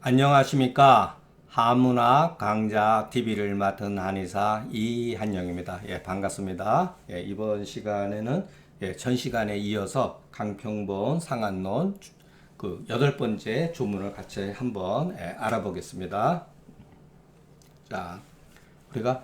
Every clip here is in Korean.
안녕하십니까. 한문학 강좌 TV를 맡은 한의사 이한영입니다. 예, 반갑습니다. 예, 이번 시간에는 전 시간에 이어서 강평본 상한론 그 8번째 조문을 같이 한번 알아보겠습니다. 자, 우리가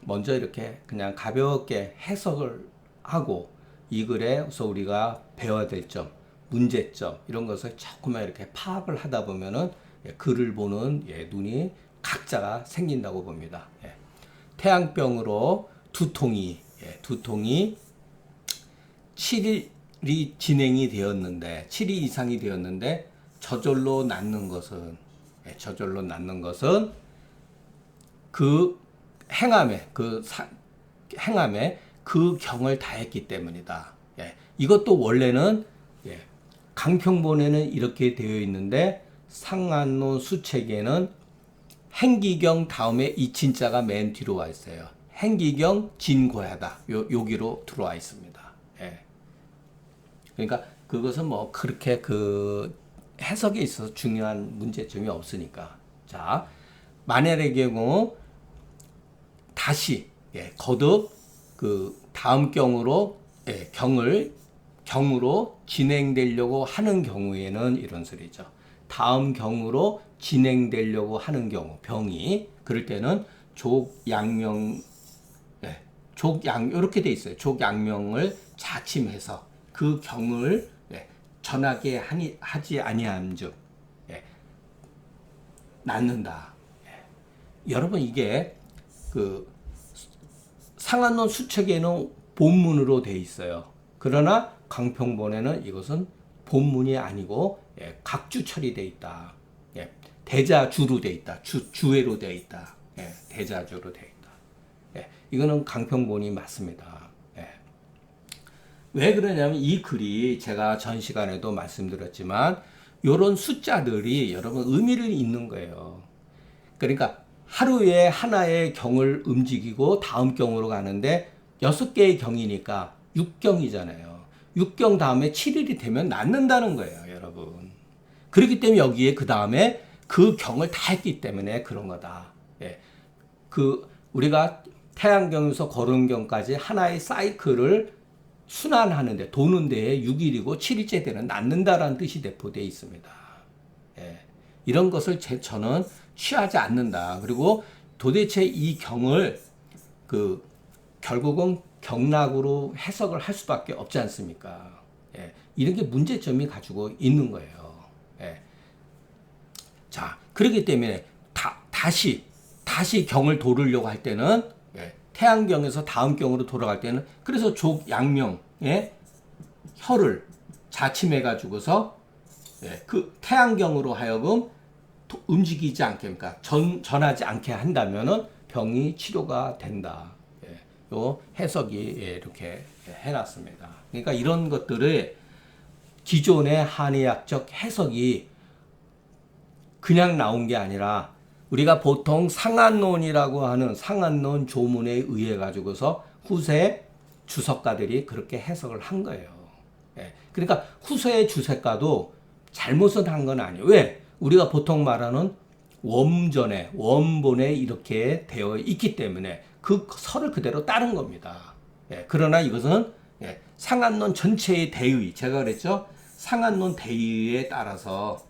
먼저 이렇게 그냥 가볍게 해석을 하고 이 글에서 우리가 배워야 될 점, 문제점 이런 것을 조금만 이렇게 파악을 하다 보면은 글을 보는 눈이 각자가 생긴다고 봅니다. 태양병으로 두통이 7일이 진행이 되었는데 7일 이상이 되었는데 저절로 낫는 것은 그 행함에 그 경을 다했기 때문이다. 이것도 원래는 강평본에는 이렇게 되어 있는데 상한론 수책에는 행기경 다음에 이 진자가 맨 뒤로 와 있어요. 행기경 진고야다. 여기로 들어와 있습니다. 그러니까 그것은 뭐 그렇게 해석에 있어서 중요한 문제점이 없으니까. 자, 만약의 경우 다시 거듭 다음 경으로 경으로 진행되려고 하는 경우에는 이런 소리죠. 다음 경으로 진행되려고 하는 경우 병이 그럴 때는 족양명 이렇게 돼 있어요. 족양명을 자침해서 그 경을 전하게 하지 아니함즉 낫는다. 여러분 이게 상한론 수책에는 본문으로 돼 있어요. 그러나 강평본에는 이것은 본문이 아니고 각주 처리돼 있다. 대자주로 돼 있다. 주회로 돼 있다. 대자주로 돼 있다. 이거는 강평본이 맞습니다. 왜 그러냐면 이 글이 제가 전 시간에도 말씀드렸지만 이런 숫자들이 여러분 의미를 잇는 거예요. 그러니까 하루에 하나의 경을 움직이고 다음 경으로 가는데 6개의 경이니까 6경이잖아요. 6경 다음에 7일이 되면 낫는다는 거예요, 여러분. 그렇기 때문에 여기에 그 다음에 그 경을 다 했기 때문에 그런 거다. 우리가 태양경에서 거름경까지 하나의 사이클을 순환하는데 도는 데에 6일이고 7일째 되는 낫는다라는 뜻이 내포되어 있습니다. 이런 것을 저는 취하지 않는다. 그리고 도대체 이 경을 결국은 경락으로 해석을 할 수밖에 없지 않습니까? 이런 게 문제점이 가지고 있는 거예요. 자, 그렇기 때문에 다시 경을 도르려고 할 때는 태양경에서 다음 경으로 돌아갈 때는 그래서 족양명의 혀를 자침해 가지고서 그 태양경으로 하여금 움직이지 않게, 그러니까 전하지 않게 한다면은 병이 치료가 된다. 요 해석이 이렇게 해놨습니다. 그러니까 이런 것들을 기존의 한의학적 해석이 그냥 나온 게 아니라 우리가 보통 상한론이라고 하는 상한론 조문에 의해 가지고서 후세 주석가들이 그렇게 해석을 한 거예요. 그러니까 후세의 주석가도 잘못은 한 건 아니에요. 왜? 우리가 보통 말하는 원본에 이렇게 되어 있기 때문에 그 설을 그대로 따른 겁니다. 그러나 이것은 상한론 전체의 대의, 제가 그랬죠? 상한론 대의에 따라서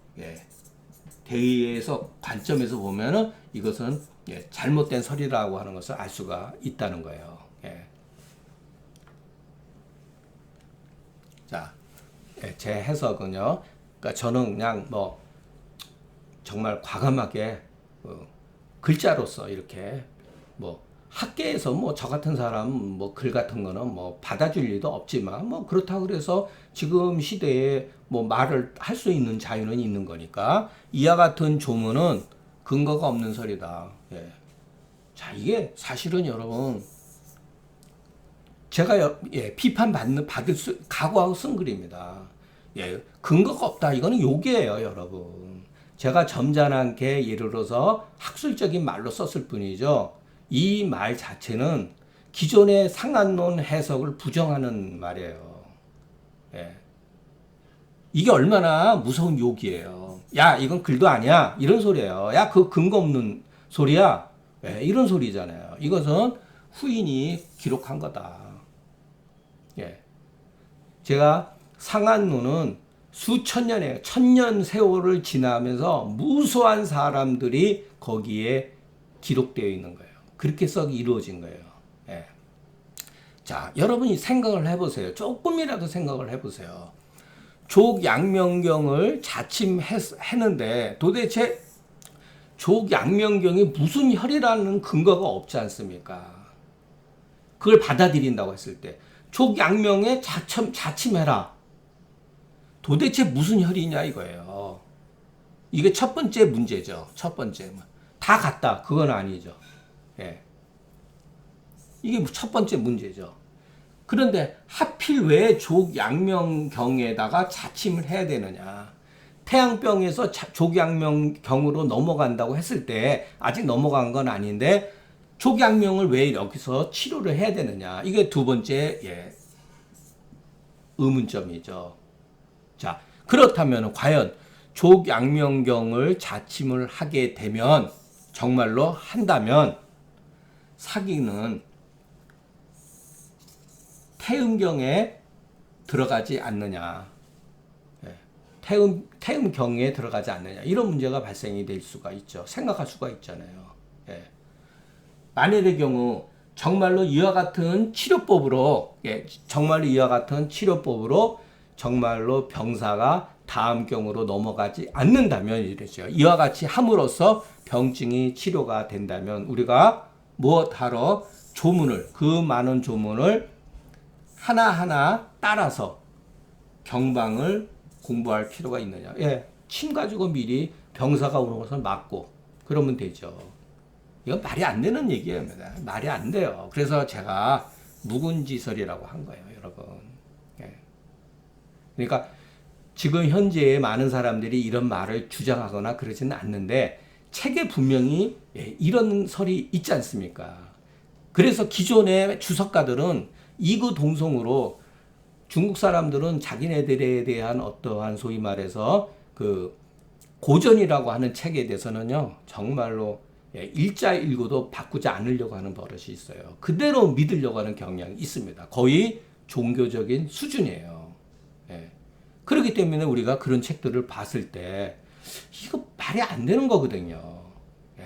대의에서 관점에서 보면은 이것은 잘못된 설이라고 하는 것을 알 수가 있다는 거예요. 자, 제 해석은요. 그러니까 저는 그냥 정말 과감하게 글자로서 이렇게 학계에서 저 같은 사람 글 같은 거는 받아줄 리도 없지만 그렇다고 그래서 지금 시대에 말을 할 수 있는 자유는 있는 거니까 이와 같은 조문은 근거가 없는 설이다. 자, 이게 사실은 여러분 제가 받을 수 각오하고 쓴 글입니다. 근거가 없다. 이거는 욕이에요, 여러분. 제가 점잖게 예를 들어서 학술적인 말로 썼을 뿐이죠. 이 말 자체는 기존의 상한론 해석을 부정하는 말이에요. 이게 얼마나 무서운 욕이에요. 야, 이건 글도 아니야. 이런 소리예요. 야, 그거 근거 없는 소리야. 예, 이런 소리잖아요. 이것은 후인이 기록한 거다. 예. 제가 상한론은 수천 년에 천년 세월을 지나면서 무수한 사람들이 거기에 기록되어 있는 거예요. 그렇게 썩 이루어진 거예요. 예. 자, 여러분이 생각을 해보세요. 조금이라도 생각을 해보세요. 족양명경을 자침했는데 도대체 족양명경이 무슨 혈이라는 근거가 없지 않습니까? 그걸 받아들인다고 했을 때 족양명에 자침해라. 도대체 무슨 혈이냐 이거예요. 이게 첫 번째 문제죠. 첫 번째. 다 같다. 그건 아니죠. 예. 이게 첫 번째 문제죠. 그런데 하필 왜 족양명경에다가 자침을 해야 되느냐. 태양병에서 족양명경으로 넘어간다고 했을 때 아직 넘어간 건 아닌데 족양명을 왜 여기서 치료를 해야 되느냐. 이게 두 번째 의문점이죠. 자, 그렇다면 과연 족양명경을 자침을 하게 되면 정말로 한다면 사기는 태음경에 들어가지 않느냐. 태음경에 들어가지 않느냐. 이런 문제가 발생이 될 수가 있죠. 생각할 수가 있잖아요. 예. 만일의 경우 정말로 이와 같은 치료법으로 정말로 이와 같은 치료법으로 정말로 병사가 다음 경으로 넘어가지 않는다면 이랬죠. 이와 같이 함으로써 병증이 치료가 된다면 우리가 무엇하러 조문을 그 많은 조문을 하나하나 따라서 경방을 공부할 필요가 있느냐. 예, 침 가지고 미리 병사가 오는 것을 막고 그러면 되죠. 이건 말이 안 되는 얘기예요. 말이 안 돼요. 그래서 제가 묵은지설이라고 한 거예요, 여러분. 예. 그러니까 지금 현재의 많은 사람들이 이런 말을 주장하거나 그러지는 않는데 책에 분명히 이런 설이 있지 않습니까? 그래서 기존의 주석가들은 이구동성으로 중국 사람들은 자기네들에 대한 어떠한 소위 말해서 그 고전이라고 하는 책에 대해서는요 정말로 일자일구도 바꾸지 않으려고 하는 버릇이 있어요. 그대로 믿으려고 하는 경향이 있습니다. 거의 종교적인 수준이에요. 예. 그렇기 때문에 우리가 그런 책들을 봤을 때 이거 말이 안 되는 거거든요. 예.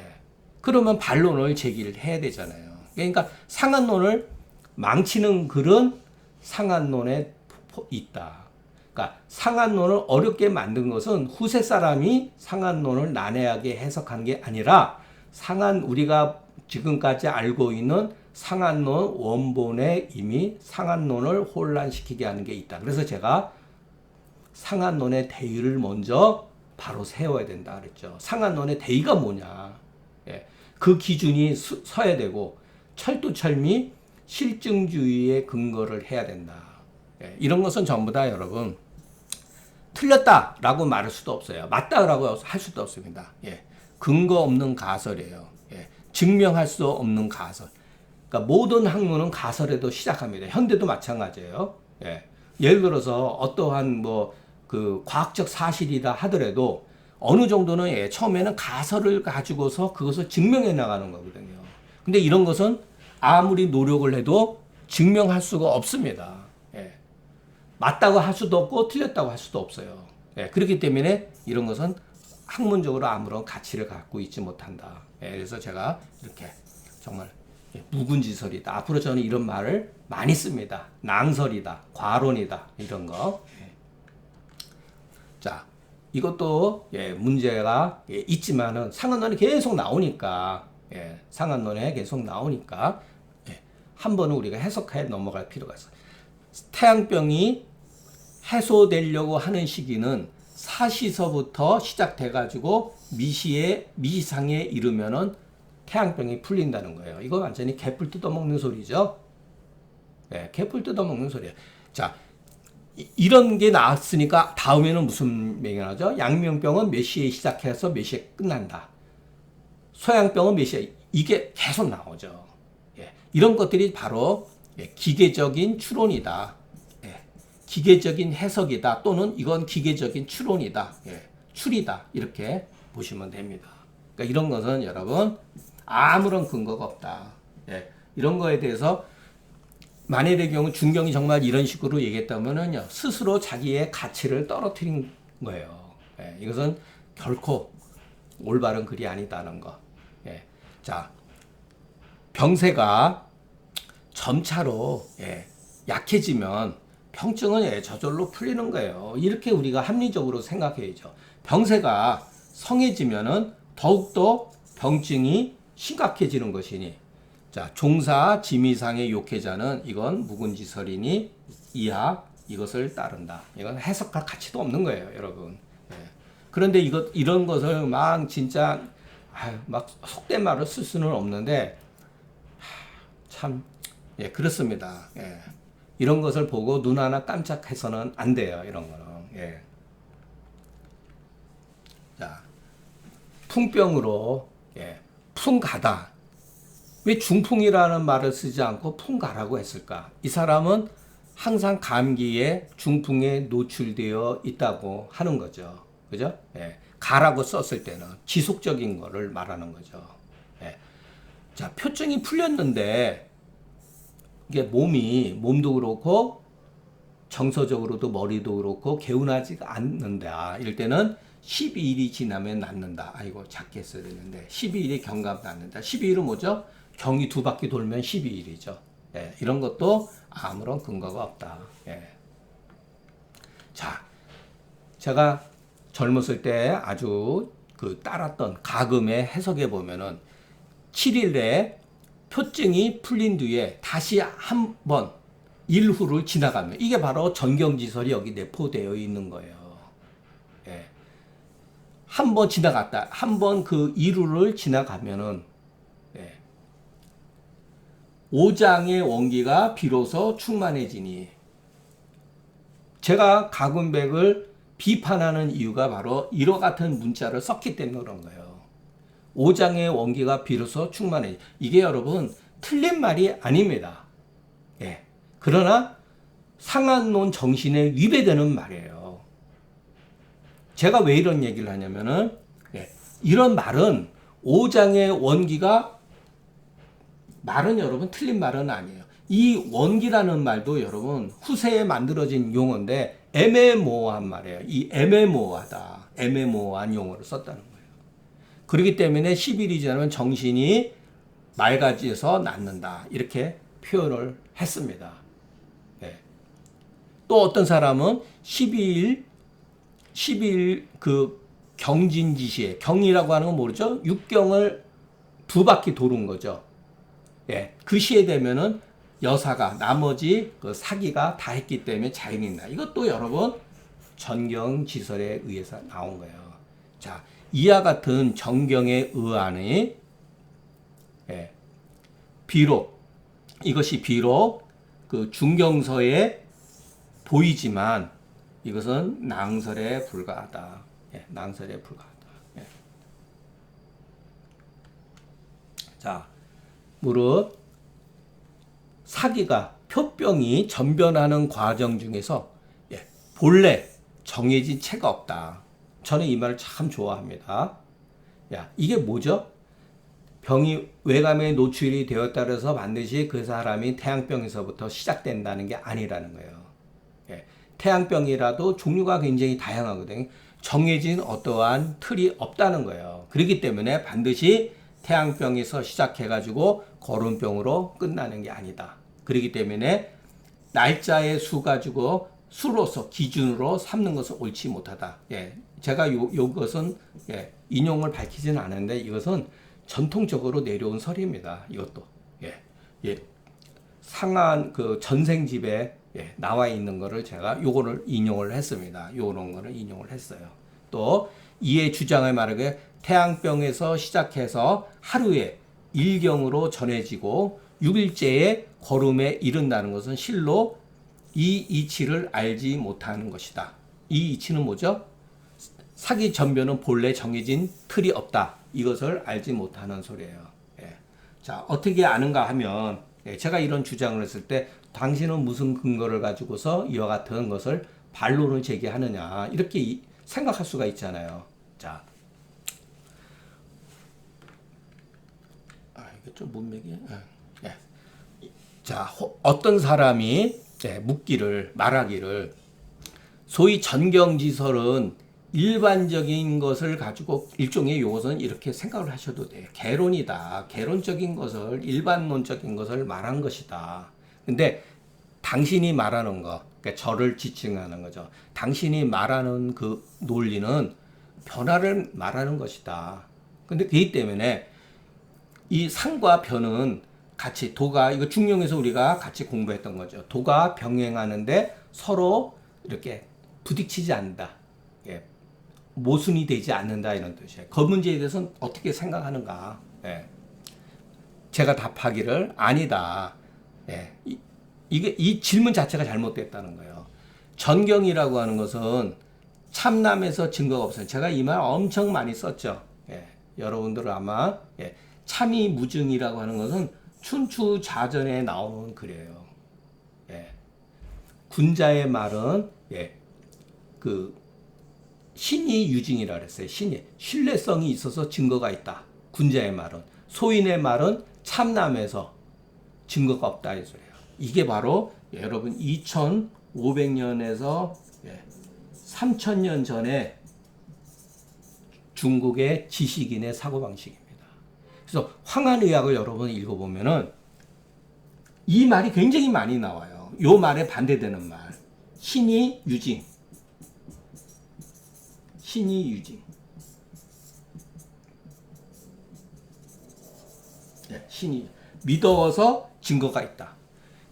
그러면 반론을 제기를 해야 되잖아요. 그러니까 상한론을 망치는 글은 상한론에 있다. 그러니까 상한론을 어렵게 만든 것은 후세 사람이 상한론을 난해하게 해석한 게 아니라 우리가 지금까지 알고 있는 상한론 원본에 이미 상한론을 혼란시키게 하는 게 있다. 그래서 제가 상한론의 대의를 먼저 바로 세워야 된다 그랬죠. 상한론의 대의가 뭐냐. 예. 그 기준이 서야 되고 철두철미 실증주의에 근거를 해야 된다. 예. 이런 것은 전부 다 여러분 틀렸다라고 말할 수도 없어요. 맞다라고 할 수도 없습니다. 예. 근거 없는 가설이에요. 예. 증명할 수 없는 가설. 그러니까 모든 학문은 가설에도 시작합니다. 현대도 마찬가지예요. 예. 예를 들어서 어떠한 그 과학적 사실이다 하더라도 어느 정도는 처음에는 가설을 가지고서 그것을 증명해 나가는 거거든요. 근데 이런 것은 아무리 노력을 해도 증명할 수가 없습니다. 예. 맞다고 할 수도 없고 틀렸다고 할 수도 없어요. 예. 그렇기 때문에 이런 것은 학문적으로 아무런 가치를 갖고 있지 못한다. 예. 그래서 제가 이렇게 정말 묵은지설이다. 앞으로 저는 이런 말을 많이 씁니다. 낭설이다. 과론이다. 이런 거. 예. 자, 이것도 문제가 있지만은 상한론이 계속 나오니까 상한론에 계속 나오니까 한 번은 우리가 해석해 넘어갈 필요가 있어요. 태양병이 해소되려고 하는 시기는 사시서부터 시작돼가지고 미시상에 이르면은 태양병이 풀린다는 거예요. 이거 완전히 개뿔 뜯어먹는 소리죠. 개뿔 뜯어먹는 소리예요. 자, 이런 게 나왔으니까 다음에는 무슨 명령하죠? 양명병은 몇 시에 시작해서 몇 시에 끝난다. 소양병은 몇 시에 이게 계속 나오죠. 이런 것들이 바로 기계적인 추론이다. 기계적인 해석이다 또는 이건 기계적인 추론이다. 예, 추리다 이렇게 보시면 됩니다. 그러니까 이런 것은 여러분 아무런 근거가 없다. 예, 이런 거에 대해서 만일의 경우 준경이 정말 이런 식으로 얘기했다면은요 스스로 자기의 가치를 떨어뜨린 거예요. 예, 이것은 결코 올바른 글이 아니다는 거. 예, 자 병세가 점차로 약해지면 병증은 저절로 풀리는 거예요. 이렇게 우리가 합리적으로 생각해야죠. 병세가 성해지면은 더욱더 병증이 심각해지는 것이니 자 종사 지미상의 욕해자는 이건 묵은지설이니 이하 이것을 따른다. 이건 해석할 가치도 없는 거예요, 여러분. 예. 그런데 이런 것을 막 진짜 막 속된 말을 쓸 수는 없는데 참 그렇습니다. 예. 이런 것을 보고 눈 하나 깜짝해서는 안 돼요. 이런 거는. 예. 자, 풍병으로 풍가다. 왜 중풍이라는 말을 쓰지 않고 풍가라고 했을까? 이 사람은 항상 감기에 중풍에 노출되어 있다고 하는 거죠. 그죠? 예. 가라고 썼을 때는 지속적인 거를 말하는 거죠. 예. 자, 표증이 풀렸는데 이게 몸도 그렇고 정서적으로도 머리도 그렇고 개운하지가 않는다. 이럴 때는 12일이 지나면 낫는다. 아이고 작게 써야 되는데 12일이 경감 낫는다. 12일은 뭐죠? 경이 2바퀴 돌면 12일이죠. 예, 이런 것도 아무런 근거가 없다. 예. 자, 제가 젊었을 때 아주 따랐던 가금의 해석에 보면은 7일에 표증이 풀린 뒤에 다시 한번 일후를 지나가면 이게 바로 전경지설이 여기 내포되어 있는 거예요. 예. 한번 지나갔다. 한번 그 일후를 지나가면은 오장의 원기가 비로소 충만해지니 제가 가금백을 비판하는 이유가 바로 이와 같은 문자를 썼기 때문에 그런 거예요. 오장의 원기가 비로소 충만해. 이게 여러분 틀린 말이 아닙니다. 예. 그러나 상한론 정신에 위배되는 말이에요. 제가 왜 이런 얘기를 하냐면은 이런 말은 오장의 원기가 말은 여러분 틀린 말은 아니에요. 이 원기라는 말도 여러분 후세에 만들어진 용어인데 애매모호한 말이에요. 이 애매모호하다. 애매모호한 용어를 썼다는 거예요. 그렇기 때문에 10일이 지나면 정신이 맑아져서 낫는다. 이렇게 표현을 했습니다. 네. 또 어떤 사람은 12일 그 경진지시에 경이라고 하는 건 모르죠? 육경을 2바퀴 도는 거죠. 예, 그 시에 되면은 여사가 나머지 그 사기가 다 했기 때문에 자연이다. 이것도 여러분 전경지설에 의해서 나온 거예요. 자, 이와 같은 정경의 의안이 이것이 비록 그 중경서에 보이지만 이것은 낭설에 불과하다. 낭설에 불과하다. 자, 무릇 사기가 표병이 전변하는 과정 중에서 본래 정해진 체가 없다. 저는 이 말을 참 좋아합니다. 이게 뭐죠? 병이 외감에 노출이 되었다 그래서 반드시 그 사람이 태양병에서부터 시작된다는 게 아니라는 거예요. 태양병이라도 종류가 굉장히 다양하거든요. 정해진 어떠한 틀이 없다는 거예요. 그렇기 때문에 반드시 태양병에서 시작해가지고 거름병으로 끝나는 게 아니다. 그렇기 때문에 날짜의 수 가지고 수로서 기준으로 삼는 것은 옳지 못하다. 제가 요것은 인용을 밝히지는 않았는데 이것은 전통적으로 내려온 설입니다. 이것도 상한 그 전생집에 나와 있는 거를 제가 요거를 인용을 했습니다. 요런 거를 인용을 했어요. 또 이의 주장을 말하게 태양병에서 시작해서 하루에 일경으로 전해지고 6일째에 거름에 이른다는 것은 실로 이 이치를 알지 못하는 것이다. 이 이치는 뭐죠? 사기 전변은 본래 정해진 틀이 없다. 이것을 알지 못하는 소리예요. 자, 어떻게 아는가 하면 예, 제가 이런 주장을 했을 때 당신은 무슨 근거를 가지고서 이와 같은 것을 반론을 제기하느냐 이렇게 생각할 수가 있잖아요. 자, 이게 좀 문맥이. 예. 자, 어떤 사람이 말하기를 소위 전경지설은 일반적인 것을 가지고 일종의 요것은 이렇게 생각을 하셔도 돼요. 개론이다. 개론적인 것을 일반론적인 것을 말한 것이다. 근데 당신이 말하는 거, 그러니까 저를 지칭하는 거죠. 당신이 말하는 그 논리는 변화를 말하는 것이다. 근데 그렇기 때문에 이 상과 변은 같이 도가 이거 중용에서 우리가 같이 공부했던 거죠. 도가 병행하는데 서로 이렇게 부딪히지 않는다. 예. 모순이 되지 않는다 이런 뜻이에요. 그 문제에 대해서는 어떻게 생각하는가? 예. 제가 답하기를 아니다. 예. 이게 이 질문 자체가 잘못됐다는 거예요. 전경이라고 하는 것은 참남에서 증거가 없어요. 제가 이 말 엄청 많이 썼죠. 예. 여러분들은 아마 참이 무증이라고 하는 것은 춘추자전에 나오는 글이에요. 예. 군자의 말은 그 신이 유증이라 그랬어요. 신이 신뢰성이 있어서 증거가 있다. 군자의 말은. 소인의 말은 참남에서 증거가 없다 이 소리예요. 이게 바로 여러분 2500년에서 3000년 전에 중국의 지식인의 사고방식입니다. 그래서 황한의학을 여러분 읽어보면은 이 말이 굉장히 많이 나와요. 요 말에 반대되는 말. 신이 유증. 신이 유증. 신이 믿어서 증거가 있다.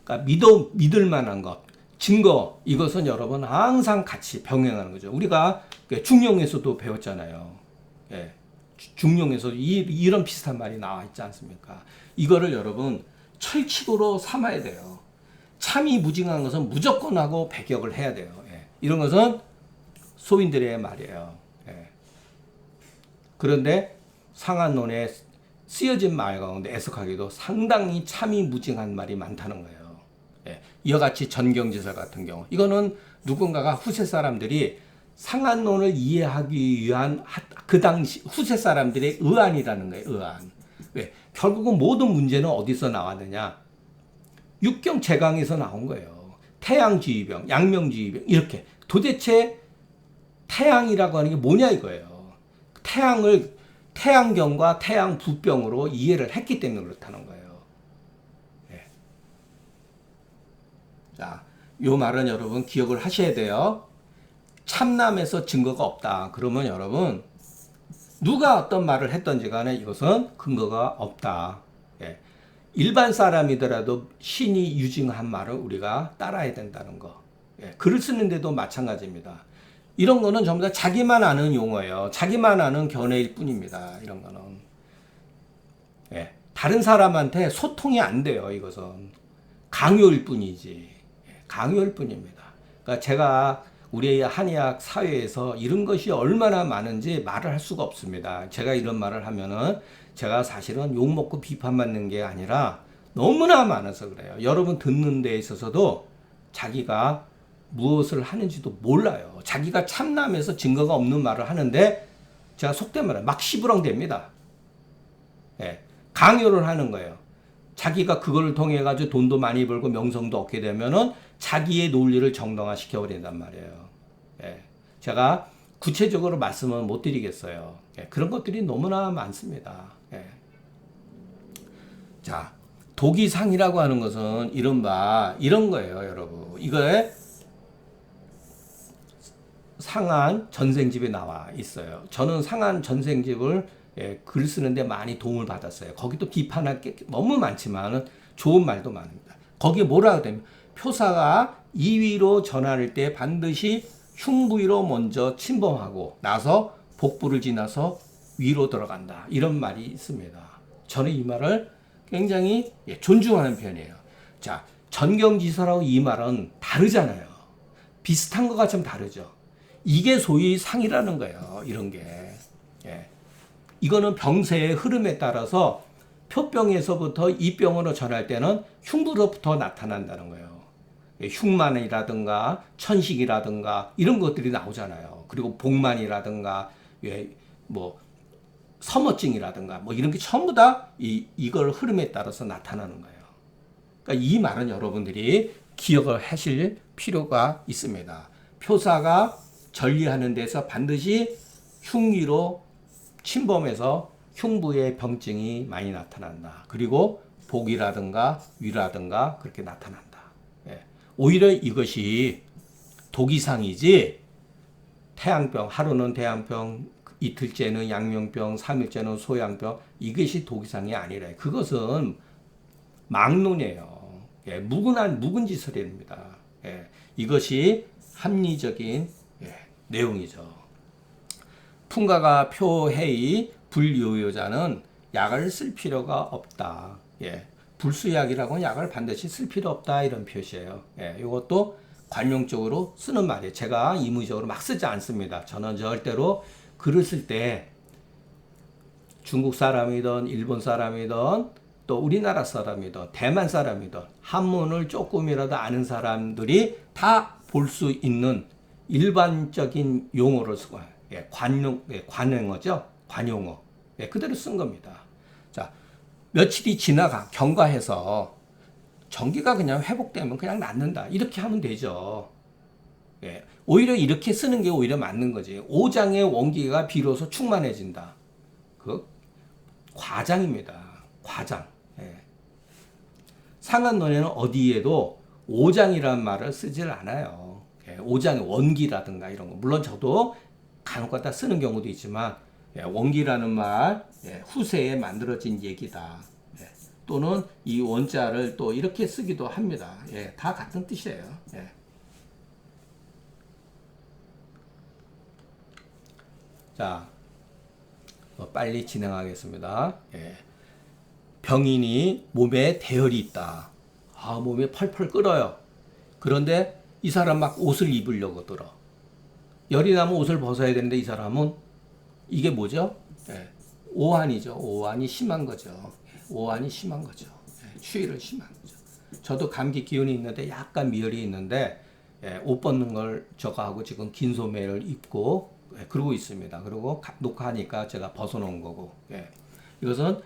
그러니까 믿을 만한 것. 증거, 이것은 여러분 항상 같이 병행하는 거죠. 우리가 중용에서도 배웠잖아요. 예. 중용에서 이런 비슷한 말이 나와 있지 않습니까? 이거를 여러분 철칙으로 삼아야 돼요. 참이 무증한 것은 무조건 하고 배격을 해야 돼요. 예. 이런 것은 소인들의 말이에요. 예. 그런데 상한론에 쓰여진 말 가운데 애석하게도 상당히 참이 무증한 말이 많다는 거예요. 예. 이와 같이 전경지설 같은 경우 이거는 누군가가 후세 사람들이 상한론을 이해하기 위한 그 당시 후세 사람들의 의안이라는 거예요. 의안. 왜? 결국은 모든 문제는 어디서 나왔느냐? 육경 제강에서 나온 거예요. 태양주의병, 양명주의병 이렇게. 도대체 태양이라고 하는 게 뭐냐 이거예요. 태양경과 태양부병으로 이해를 했기 때문에 그렇다는 거예요. 네. 자, 요 말은 여러분 기억을 하셔야 돼요. 참남에서 증거가 없다. 그러면 여러분 누가 어떤 말을 했던지 간에 이것은 근거가 없다. 예. 일반 사람이더라도 신이 유증한 말을 우리가 따라야 된다는 거. 예. 글을 쓰는데도 마찬가지입니다. 이런 거는 전부 다 자기만 아는 용어예요. 자기만 아는 견해일 뿐입니다. 이런 거는. 예. 다른 사람한테 소통이 안 돼요. 이것은. 강요일 뿐이지. 예. 강요일 뿐입니다. 그러니까 제가 우리 한의학 사회에서 이런 것이 얼마나 많은지 말을 할 수가 없습니다. 제가 이런 말을 하면은 제가 사실은 욕먹고 비판받는 게 아니라 너무나 많아서 그래요. 여러분 듣는 데 있어서도 자기가 무엇을 하는지도 몰라요. 자기가 참남해서 증거가 없는 말을 하는데 제가 속된 말은 막 시부렁댑니다. 예, 강요를 하는 거예요. 자기가 그걸 통해 가지고 돈도 많이 벌고 명성도 얻게 되면은 자기의 논리를 정당화시켜 버린단 말이에요. 예, 제가 구체적으로 말씀은 못 드리겠어요. 예, 그런 것들이 너무나 많습니다. 예. 자, 도기상이라고 하는 것은 이른바 이런 거예요, 여러분. 이거에 상한 전생집에 나와 있어요. 저는 상한 전생집을 글 쓰는데 많이 도움을 받았어요. 거기도 비판할 게 너무 많지만 좋은 말도 많습니다. 거기에 뭐라고 되면 표사가 2위로 전할 때 반드시 흉부위로 먼저 침범하고 나서 복부를 지나서 위로 들어간다. 이런 말이 있습니다. 저는 이 말을 굉장히 존중하는 편이에요. 자, 전경지설하고 이 말은 다르잖아요. 비슷한 것 같지만 다르죠. 이게 소위 상이라는 거예요. 이런 게. 예. 이거는 병세의 흐름에 따라서 표병에서부터 이병으로 전할 때는 흉부로부터 나타난다는 거예요. 흉만이라든가 천식이라든가 이런 것들이 나오잖아요. 그리고 복만이라든가 뭐 서머증이라든가 뭐 이런 게 전부 다 이걸 흐름에 따라서 나타나는 거예요. 그러니까 이 말은 여러분들이 기억을 하실 필요가 있습니다. 표사가 전리하는 데서 반드시 흉위로 침범해서 흉부의 병증이 많이 나타난다. 그리고 복이라든가 위라든가 그렇게 나타난다. 오히려 이것이 독이상이지 태양병, 하루는 태양병, 이틀째는 양명병, 3일째는 소양병, 이것이 독이상이 아니라 그것은 막론이에요. 묵은지설입니다. 이것이 합리적인 내용이죠. 풍가가 표해의 불요요자는 약을 쓸 필요가 없다. 불수약이라고는 약을 반드시 쓸 필요 없다 이런 표시예요. 이것도 관용적으로 쓰는 말이에요. 제가 임의적으로 막 쓰지 않습니다. 저는 절대로 글을 쓸 때 중국 사람이든 일본 사람이든 또 우리나라 사람이든 대만 사람이든 한문을 조금이라도 아는 사람들이 다 볼 수 있는 일반적인 용어를 쓰고 관용어죠. 관용어. 그대로 쓴 겁니다. 자, 며칠이 지나가 경과해서 전기가 그냥 회복되면 그냥 낫는다. 이렇게 하면 되죠. 오히려 이렇게 쓰는 게 오히려 맞는 거지. 오장의 원기가 비로소 충만해진다. 그 과장입니다. 과장. 상한론에는 어디에도 오장이라는 말을 쓰질 않아요. 오장의 원기라든가 이런 거. 물론 저도 간혹가다 쓰는 경우도 있지만 원기라는 말 후세에 만들어진 얘기다. 또는 이 원자를 또 이렇게 쓰기도 합니다. 다 같은 뜻이에요. 자, 빨리 진행하겠습니다. 병인이 몸에 대열이 있다. 몸이 펄펄 끓어요. 그런데 이 사람 막 옷을 입으려고 들어. 열이 나면 옷을 벗어야 되는데 이 사람은 이게 뭐죠? 오한이죠. 오한이 심한 거죠. 오한이 심한 거죠. 추위를 심한 거죠. 저도 감기 기운이 있는데 약간 미열이 있는데 옷 벗는 걸 저거 하고 지금 긴 소매를 입고 그러고 있습니다. 그리고 녹화하니까 제가 벗어놓은 거고. 이것은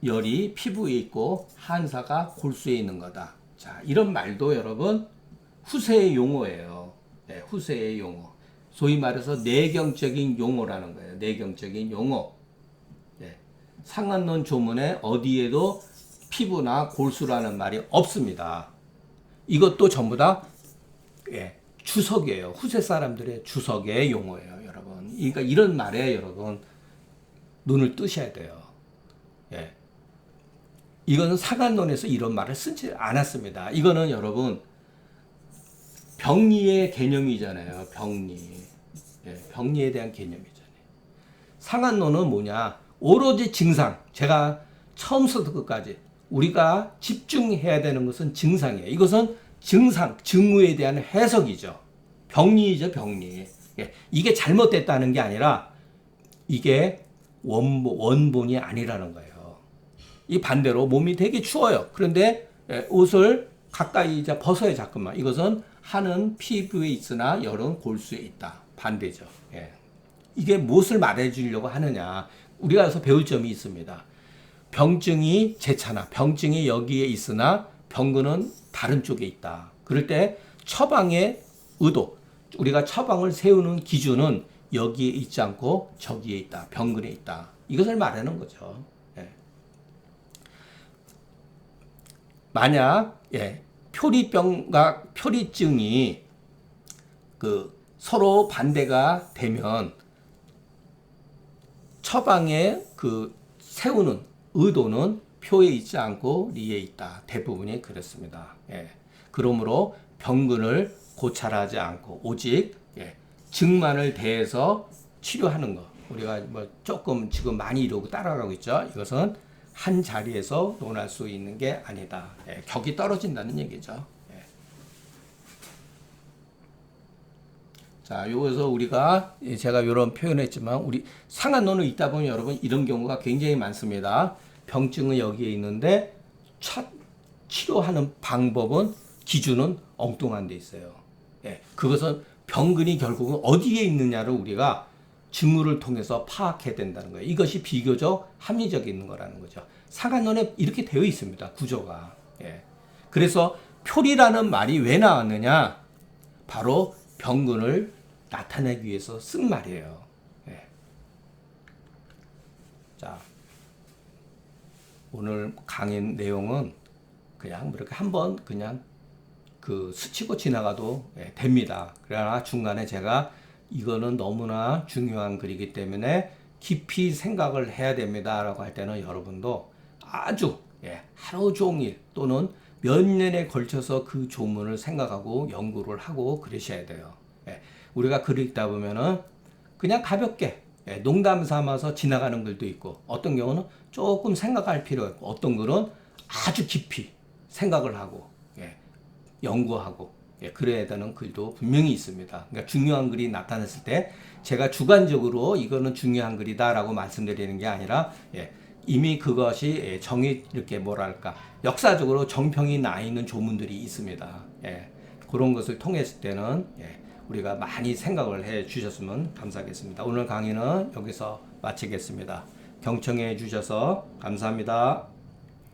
열이 피부에 있고 한사가 골수에 있는 거다. 자, 이런 말도 여러분 후세의 용어예요. 후세의 용어. 소위 말해서 내경적인 용어라는 거예요. 내경적인 용어. 상한론 조문에 어디에도 피부나 골수라는 말이 없습니다. 이것도 전부 다 주석이에요. 후세 사람들의 주석의 용어예요, 여러분. 그러니까 이런 말에 여러분 눈을 뜨셔야 돼요. 이거는 상한론에서 이런 말을 쓰지 않았습니다. 이거는 여러분 병리의 개념이잖아요. 병리에 대한 개념이잖아요. 상한론은 뭐냐? 오로지 증상. 제가 처음부터 끝까지 우리가 집중해야 되는 것은 증상이에요. 이것은 증상, 증후에 대한 해석이죠. 병리죠, 병리. 이게 잘못됐다는 게 아니라 이게 원본이 아니라는 거예요. 이 반대로 몸이 되게 추워요. 그런데 옷을 가까이 이제 벗어야 자꾸만. 이것은 한은 피부에 있으나 열은 골수에 있다. 반대죠. 이게 무엇을 말해주려고 하느냐. 우리가 여기서 배울 점이 있습니다. 병증이 제차나 병증이 여기에 있으나 병근은 다른 쪽에 있다. 그럴 때 처방의 의도, 우리가 처방을 세우는 기준은 여기에 있지 않고 저기에 있다. 병근에 있다. 이것을 말하는 거죠. 만약 표리병과 표리증이 서로 반대가 되면 처방에 세우는 의도는 표에 있지 않고 리에 있다. 대부분이 그렇습니다. 그러므로 병근을 고찰하지 않고 오직 증만을 대해서 치료하는 거. 우리가 뭐 조금 지금 많이 이러고 따라가고 있죠. 이것은 한 자리에서 논할 수 있는 게 아니다. 격이 떨어진다는 얘기죠. 자, 여기서 우리가 제가 이런 표현을 했지만 우리 상한론을 읽다 보면 여러분 이런 경우가 굉장히 많습니다. 병증은 여기에 있는데 치료하는 방법은 기준은 엉뚱한 데 있어요. 예, 그것은 병근이 결국은 어디에 있느냐를 우리가 징후를 통해서 파악해야 된다는 거예요. 이것이 비교적 합리적인 거라는 거죠. 상한론에 이렇게 되어 있습니다. 구조가. 예. 그래서 표리라는 말이 왜 나왔느냐? 바로 병근을 나타내기 위해서 쓴 말이에요. 예. 자, 오늘 강의 내용은 그냥 이렇게 한번 그냥 스치고 지나가도 됩니다. 그러나 중간에 제가 이거는 너무나 중요한 글이기 때문에 깊이 생각을 해야 됩니다 라고 할 때는 여러분도 아주 하루 종일 또는 몇 년에 걸쳐서 그 조문을 생각하고 연구를 하고 그러셔야 돼요. 우리가 글을 읽다 보면은 그냥 가볍게 농담 삼아서 지나가는 글도 있고, 어떤 경우는 조금 생각할 필요가 있고, 어떤 글은 아주 깊이 생각을 하고 연구하고 그래야 되는 글도 분명히 있습니다. 그러니까 중요한 글이 나타났을 때 제가 주관적으로 이거는 중요한 글이다라고 말씀드리는 게 아니라 이미 그것이 이렇게 뭐랄까 역사적으로 정평이 나 있는 조문들이 있습니다. 그런 것을 통했을 때는 우리가 많이 생각을 해 주셨으면 감사하겠습니다. 오늘 강의는 여기서 마치겠습니다. 경청해 주셔서 감사합니다.